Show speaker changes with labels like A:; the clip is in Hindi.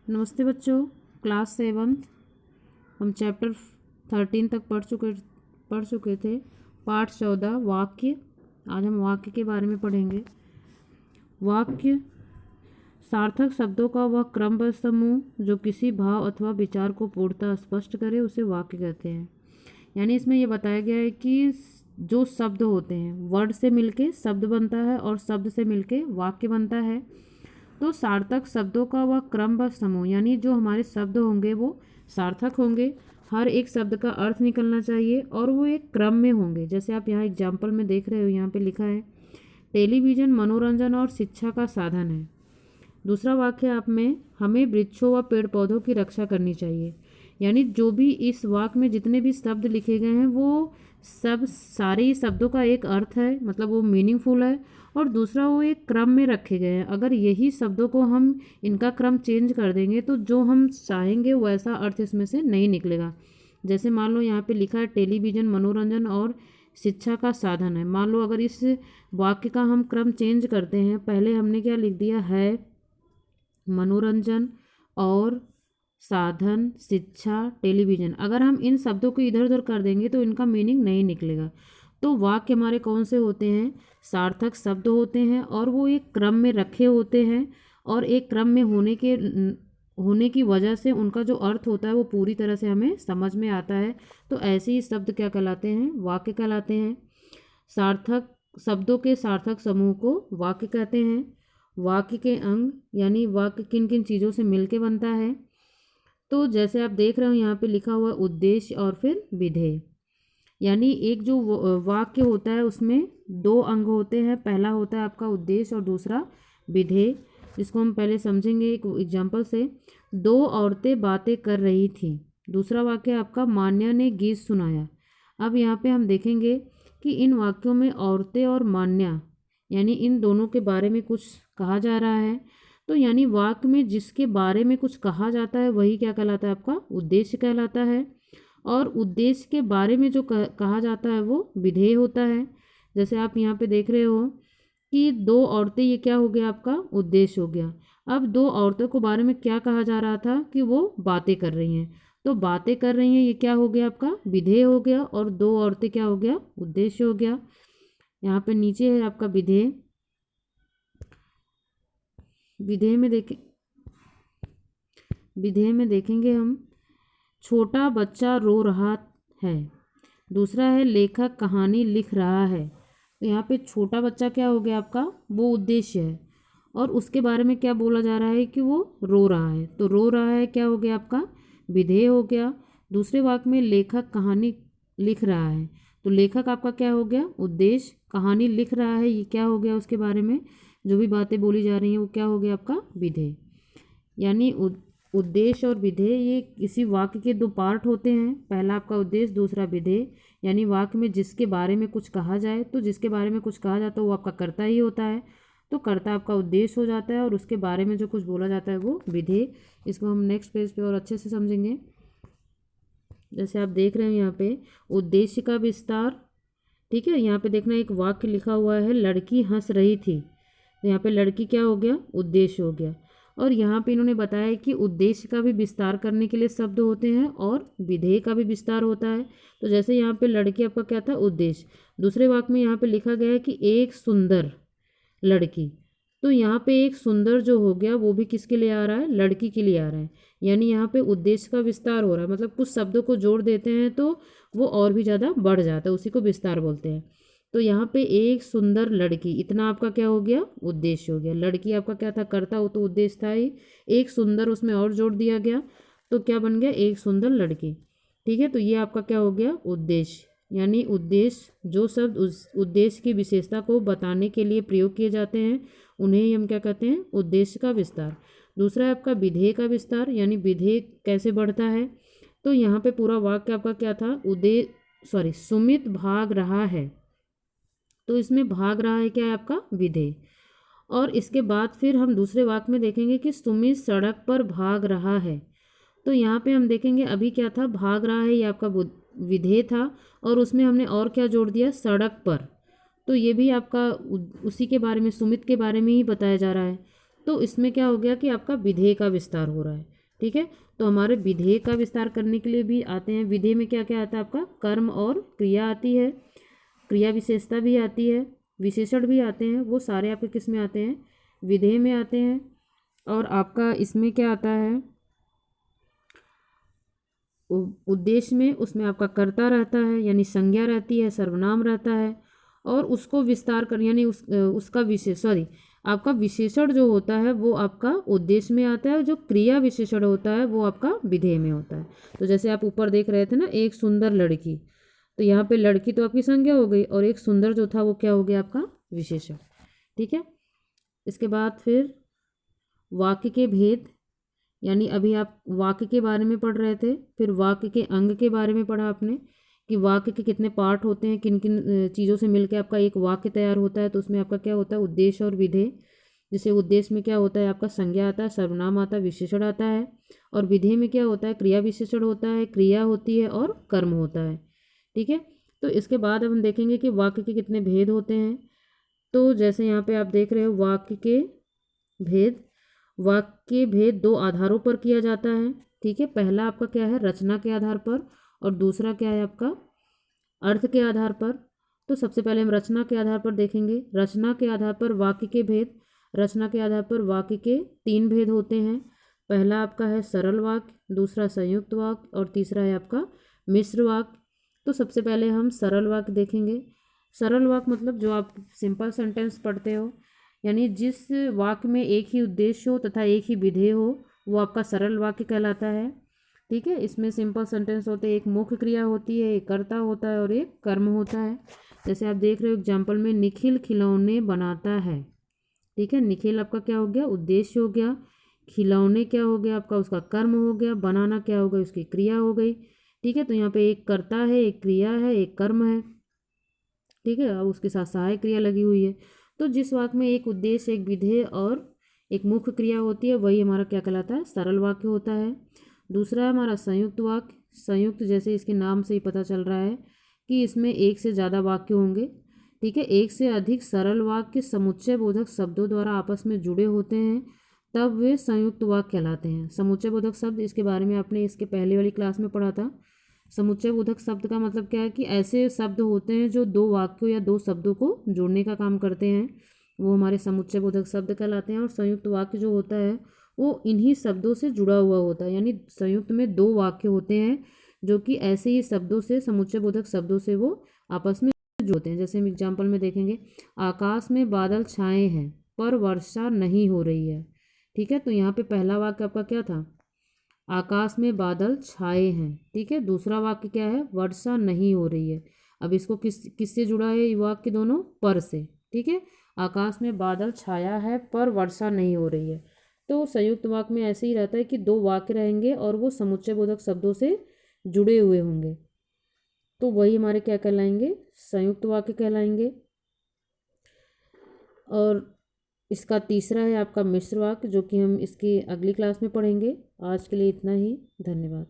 A: नमस्ते बच्चों। क्लास 7 हम चैप्टर 13 तक पढ़ चुके थे। पाठ 14 वाक्य। आज हम वाक्य के बारे में पढ़ेंगे। वाक्य सार्थक शब्दों का वह क्रमबद्ध समूह जो किसी भाव अथवा विचार को पूर्णतः स्पष्ट करे उसे वाक्य कहते हैं। यानी इसमें यह बताया गया है कि जो शब्द होते हैं वर्ड से मिलके शब्द बनता है और शब्द से मिलके वाक्य बनता है। तो सार्थक शब्दों का वह क्रमबद्ध समूह यानी जो हमारे शब्द होंगे वो सार्थक होंगे। हर एक शब्द का अर्थ निकलना चाहिए और वो एक क्रम में होंगे। जैसे आप यहाँ एग्जाम्पल में देख रहे हो, यहाँ पे लिखा है टेलीविज़न मनोरंजन और शिक्षा का साधन है। दूसरा वाक्य आप में हमें वृक्षों व पेड़ पौधों की रक्षा करनी चाहिए। यानी जो भी इस वाक्य में जितने भी शब्द लिखे गए हैं वो सब सारे ही शब्दों का एक अर्थ है, मतलब वो मीनिंगफुल है। और दूसरा वो एक क्रम में रखे गए हैं। अगर यही शब्दों को हम इनका क्रम चेंज कर देंगे तो जो हम चाहेंगे वैसा अर्थ इसमें से नहीं निकलेगा। जैसे मान लो यहाँ पे लिखा है टेलीविज़न मनोरंजन और शिक्षा का साधन है। मान लो अगर इस वाक्य का हम क्रम चेंज करते हैं, पहले हमने क्या लिख दिया है मनोरंजन और साधन शिक्षा टेलीविज़न। अगर हम इन शब्दों को इधर उधर कर देंगे तो इनका मीनिंग नहीं निकलेगा। तो वाक्य हमारे कौन से होते हैं? सार्थक शब्द होते हैं और वो एक क्रम में रखे होते हैं और एक क्रम में होने की वजह से उनका जो अर्थ होता है वो पूरी तरह से हमें समझ में आता है। तो ऐसे ही शब्द क्या कहलाते हैं? वाक्य कहलाते हैं। सार्थक शब्दों के सार्थक समूह को वाक्य कहते हैं। वाक्य के अंग यानी वाक्य किन किन चीज़ों से मिलके बनता है? तो जैसे आप देख रहे हो यहाँ पे लिखा हुआ उद्देश्य और फिर विधेय। यानी एक जो वाक्य होता है उसमें दो अंग होते हैं। पहला होता है आपका उद्देश्य और दूसरा विधेय, जिसको हम पहले समझेंगे एक एग्जांपल से। दो औरतें बातें कर रही थीं। दूसरा वाक्य आपका मान्या ने गीत सुनाया। अब यहाँ पे हम देखेंगे कि इन वाक्यों में औरतें और मान्या यानी इन दोनों के बारे में कुछ कहा जा रहा है। तो यानी वाक्य में जिसके बारे में कुछ कहा जाता है वही क्या कहलाता है? आपका उद्देश्य कहलाता है। और उद्देश्य के बारे में जो कहा जाता है वो विधेय होता है। जैसे आप यहाँ पे देख रहे हो कि दो औरतें, ये क्या हो गया? आपका उद्देश्य हो गया। अब दो औरतों के बारे में क्या कहा जा रहा था? कि वो बातें कर रही हैं। तो बातें कर रही हैं ये क्या हो गया? आपका विधेय हो गया। और दो औरतें क्या हो गया? उद्देश्य हो गया। यहाँ पे नीचे है आपका विधेय। विधेय में देखेंगे हम छोटा बच्चा रो रहा है। दूसरा है लेखक कहानी लिख रहा है। तो यहाँ पे छोटा बच्चा क्या हो गया? आपका वो उद्देश्य है। और उसके बारे में क्या बोला जा रहा है? कि वो रो रहा है। तो रो रहा है क्या हो गया? आपका विधेय हो गया। दूसरे वाक्य में लेखक कहानी लिख रहा है। तो लेखक आपका क्या हो गया? उद्देश्य। कहानी लिख रहा है ये क्या हो गया? उसके बारे में जो भी बातें बोली जा रही हैं वो क्या हो गया? आपका विधेय। यानी उद्देश्य और विधेय ये किसी वाक्य के दो पार्ट होते हैं। पहला आपका उद्देश्य, दूसरा विधेय। यानी वाक्य में जिसके बारे में कुछ कहा जाए, तो जिसके बारे में कुछ कहा जाता है वो आपका कर्ता ही होता है। तो कर्ता आपका उद्देश्य हो जाता है और उसके बारे में जो कुछ बोला जाता है वो विधेय। इसको हम नेक्स्ट पेज पे और अच्छे से समझेंगे। जैसे आप देख रहे हैं यहाँ पे उद्देश्य का विस्तार। ठीक है, यहाँ पे देखना एक वाक्य लिखा हुआ है लड़की हंस रही थी। तो यहाँ पे लड़की क्या हो गया? उद्देश्य हो गया। और यहाँ पे इन्होंने बताया कि उद्देश्य का भी विस्तार करने के लिए शब्द होते हैं और विधेय का भी विस्तार होता है। तो जैसे यहाँ पे लड़की आपका क्या था? उद्देश्य। दूसरे वाक्य में यहाँ पे लिखा गया है कि एक सुंदर लड़की। तो यहाँ पे एक सुंदर जो हो गया वो भी किसके लिए आ रहा है? लड़की के लिए आ रहा है। यानी यहाँ पे उद्देश्य का विस्तार हो रहा है। मतलब कुछ शब्दों को जोड़ देते हैं तो वो और भी ज़्यादा बढ़ जाता है, उसी को विस्तार बोलते हैं। तो यहाँ पे एक सुंदर लड़की, इतना आपका क्या हो गया? उद्देश्य हो गया। लड़की आपका क्या था? कर्ता, वो तो उद्देश्य था ही। एक सुंदर उसमें और जोड़ दिया गया तो क्या बन गया? एक सुंदर लड़की। ठीक है, तो ये आपका क्या हो गया? उद्देश्य। यानी उद्देश्य, जो शब्द उस उद्देश्य की विशेषता को बताने के लिए प्रयोग किए जाते हैं उन्हें ही हम क्या कहते हैं? उद्देश्य का विस्तार। दूसरा है आपका विधेय का विस्तार। यानी विधेय कैसे बढ़ता है? तो यहाँ पे पूरा वाक्य आपका क्या था? सुमित भाग रहा है। तो इसमें भाग रहा है क्या है? आपका विधेय। और इसके बाद फिर हम दूसरे वाक्य में देखेंगे कि सुमित सड़क पर भाग रहा है। तो यहाँ पे हम देखेंगे अभी क्या था? भाग रहा है, ये आपका विधेय था और उसमें हमने और क्या जोड़ दिया? सड़क पर। तो ये भी आपका उसी के बारे में, सुमित के बारे में ही बताया जा रहा है। तो इसमें क्या हो गया कि आपका विधेय का विस्तार हो रहा है। ठीक है, तो हमारे विधेय का विस्तार करने के लिए भी आते हैं। विधेय में क्या क्या आता है आपका, कर्म और क्रिया आती है, क्रिया विशेषता भी आती है, विशेषण भी आते हैं। वो सारे आपके किस में आते हैं, विधेय में आते हैं। और आपका इसमें क्या आता है, उद्देश्य में, उसमें आपका कर्ता रहता है यानी संज्ञा रहती है, सर्वनाम रहता है, और उसको विस्तार कर यानी उसका विशेष सॉरी आपका विशेषण जो होता है वो आपका उद्देश्य में आता है, जो क्रिया विशेषण होता है वो आपका विधेय में होता है। तो जैसे आप ऊपर देख रहे थे ना, एक सुंदर लड़की, तो यहाँ पे लड़की तो आपकी संज्ञा हो गई, और एक सुंदर जो था वो क्या हो गया आपका विशेषण। ठीक है, इसके बाद फिर वाक्य के भेद, यानी अभी आप वाक्य के बारे में पढ़ रहे थे, फिर वाक्य के अंग के बारे में पढ़ा आपने कि वाक्य के कितने पार्ट होते हैं, किन किन चीज़ों से मिलकर आपका एक वाक्य तैयार होता है। तो उसमें आपका क्या होता है, उद्देश्य और विधेय। जैसे उद्देश्य में क्या होता है आपका संज्ञा आता है, सर्वनाम आता है, विशेषण आता है, और विधेय में क्या होता है, क्रिया विशेषण होता है, क्रिया होती है और कर्म होता है। ठीक है, तो इसके बाद अब हम देखेंगे कि वाक्य के कितने भेद होते हैं। तो जैसे यहाँ पे आप देख रहे हो वाक्य के भेद, वाक्य भेद दो आधारों पर किया जाता है। ठीक है, पहला आपका क्या है, रचना के आधार पर, और दूसरा क्या है आपका अर्थ के आधार पर। तो सबसे पहले हम रचना के आधार पर देखेंगे। रचना के आधार पर वाक्य के भेद, रचना के आधार पर वाक्य के 3 भेद होते हैं। पहला आपका है सरल वाक्य, दूसरा संयुक्त वाक्य, और तीसरा है आपका मिश्र वाक्य। तो सबसे पहले हम सरल वाक्य देखेंगे। सरल वाक्य मतलब जो आप सिंपल सेंटेंस पढ़ते हो, यानी जिस वाक्य में एक ही उद्देश्य हो तथा एक ही विधेय हो, वो आपका सरल वाक्य कहलाता है। ठीक है, इसमें सिंपल सेंटेंस होते हैं, एक मुख्य क्रिया होती है, एक कर्ता होता है और एक कर्म होता है। जैसे आप देख रहे हो एग्जाम्पल में, निखिल खिलौने बनाता है। ठीक है, निखिल आपका क्या हो गया, उद्देश्य हो गया, खिलौने क्या हो गया आपका, उसका कर्म हो गया, बनाना क्या हो गया, उसकी क्रिया हो गई। ठीक है, तो यहाँ पे एक कर्ता है, एक क्रिया है, एक कर्म है। ठीक है, अब उसके साथ सहायक क्रिया लगी हुई है। तो जिस वाक्य में एक उद्देश्य, एक विधेय और एक मुख्य क्रिया होती है, वही हमारा क्या कहलाता है, सरल वाक्य होता है। दूसरा है हमारा संयुक्त वाक्य। संयुक्त जैसे इसके नाम से ही पता चल रहा है कि इसमें एक से ज़्यादा वाक्य होंगे। ठीक है, एक से अधिक सरल वाक्य समुच्चय बोधक शब्दों द्वारा आपस में जुड़े होते हैं, तब वे संयुक्त वाक्य कहलाते हैं। समुच्चय बोधक शब्द, इसके बारे में आपने इसके पहले वाली क्लास में पढ़ा था। समुच्चय बोधक शब्द का मतलब क्या है कि ऐसे शब्द होते हैं जो दो वाक्यों या दो शब्दों को जोड़ने का काम करते हैं, वो हमारे समुच्चय बोधक शब्द कहलाते हैं। और संयुक्त वाक्य जो होता है वो इन्हीं शब्दों से जुड़ा हुआ होता है, यानी संयुक्त में दो वाक्य होते हैं जो कि ऐसे ही शब्दों से, समुच्चय बोधक शब्दों से वो आपस में जुड़ते हैं। जैसे हम एग्जाम्पल में देखेंगे, आकाश में बादल छाए हैं पर वर्षा नहीं हो रही है। ठीक है, तो यहाँ पे पहला वाक्य आपका क्या था, आकाश में बादल छाए हैं। ठीक है, दूसरा वाक्य क्या है, वर्षा नहीं हो रही है। अब इसको किससे जुड़ा है ये वाक्य, दोनों पर से। ठीक है, आकाश में बादल छाया है पर वर्षा नहीं हो रही है। तो संयुक्त वाक्य में ऐसे ही रहता है कि दो वाक्य रहेंगे और वो समुच्चय बोधक शब्दों से जुड़े हुए होंगे, तो वही हमारे क्या कहलाएंगे, संयुक्त वाक्य कहलाएंगे। और इसका तीसरा है आपका मिश्र वाक्य, जो कि हम इसकी अगली क्लास में पढ़ेंगे। आज के लिए इतना ही, धन्यवाद।